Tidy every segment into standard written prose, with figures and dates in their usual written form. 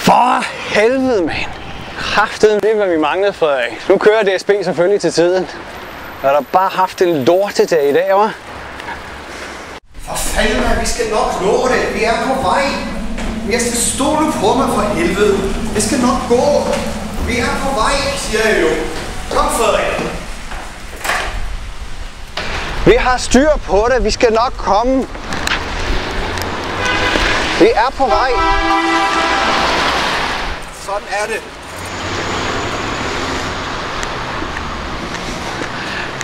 For helvede, mand. Kraftedeme, det er, hvad vi manglede, Frederik. Nu kører DSB selvfølgelig til tiden. Jeg har da bare haft en lortedag i dag, hva'? For fanden, vi skal nok nå det. Vi er på vej. Jeg skal stole på mig for helvede. Det skal nok gå. Vi er på vej, siger jeg jo. Kom, Frederik. Vi har styr på det. Vi skal nok komme. Vi er på vej. Sådan er det.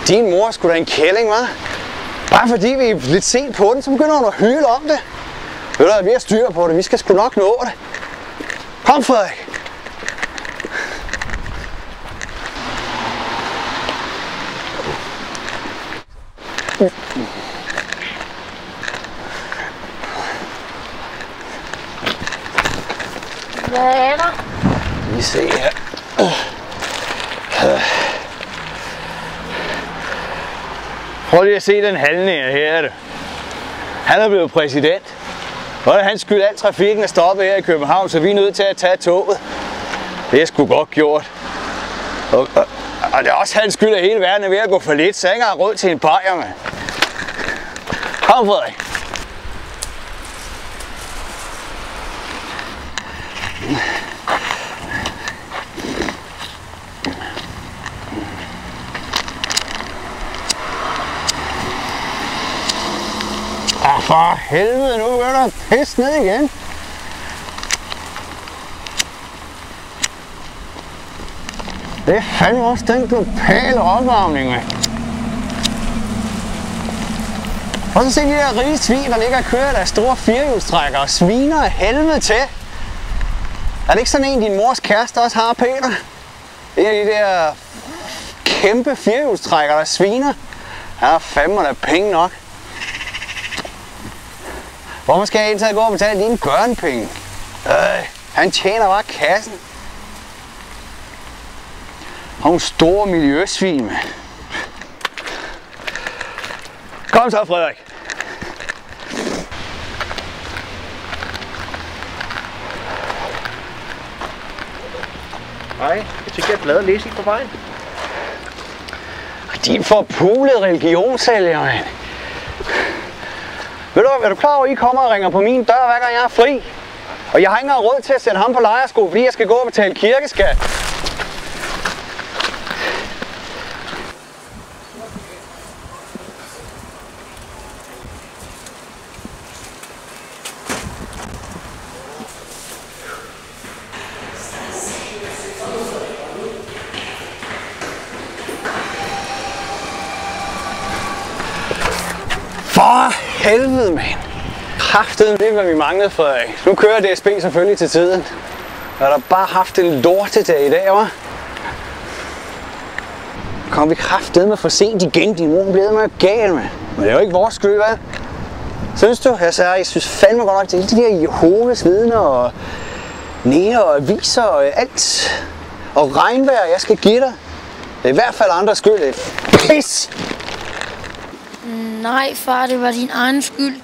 Din mor er sgu da en kælling, hva'? Bare fordi vi er lidt sent på den, så begynder hun at hyle om det. Ved du, vi har styr på det. Vi skal sgu nok nå det. Kom, Frederik. Hvad er der? Vi se her. Prøv lige at se den halvning her. Han er blevet præsident. Og det er hans skyld, al trafikken er stoppet her i København, så vi er nødt til at tage toget. Det er sgu godt gjort. Og det er også hans skyld, at hele verden er ved at gå for lidt, så jeg ikke har råd til en bajer, mand. Kom, Frederik. For helvede, nu begynder der pisse ned igen. Det er fandme også den globale opvarmning, mand. Og så se de der rige svin, der ligger og kører deres store firehjulstrækker og sviner af helvede til. Er det ikke sådan en, din mors kæreste også har, Peter? En af de der kæmpe firehjulstrækker, der sviner. Han har fandme da penge nok. Hvorfor skal jeg egentlig gå og betale dine gørnpenge? Han tjener bare kassen. Og nogle store miljøsvin, mand. Kom så, Frederik. Hej, jeg tænker, jeg er glad at læse på vejen. Din forpulede religionssælger, mand. Ved du, er du klar over, at I kommer og ringer på min dør, hver gang jeg er fri? Og jeg har ikke engang råd til at sætte ham på lejersko, fordi jeg skal gå og betale kirkeskat. For helvede, mand. Kraftedeme, det er, hvad vi manglede, Frederik. Nu kører DSB selvfølgelig til tiden. Jeg har da bare haft en lortedag i dag, hva'? Kom vi kraftedeme for sent igen. Din mor blev med gal, mand. Men det er jo ikke vores skyld, hva'? Synes du? Jeg synes fandme godt nok til de der Jehovas vidner og nære og aviser og alt. Og regnvejr, jeg skal give dig. Det er i hvert fald andres skyld. Det er pis! Nej, far, det var din egen skyld.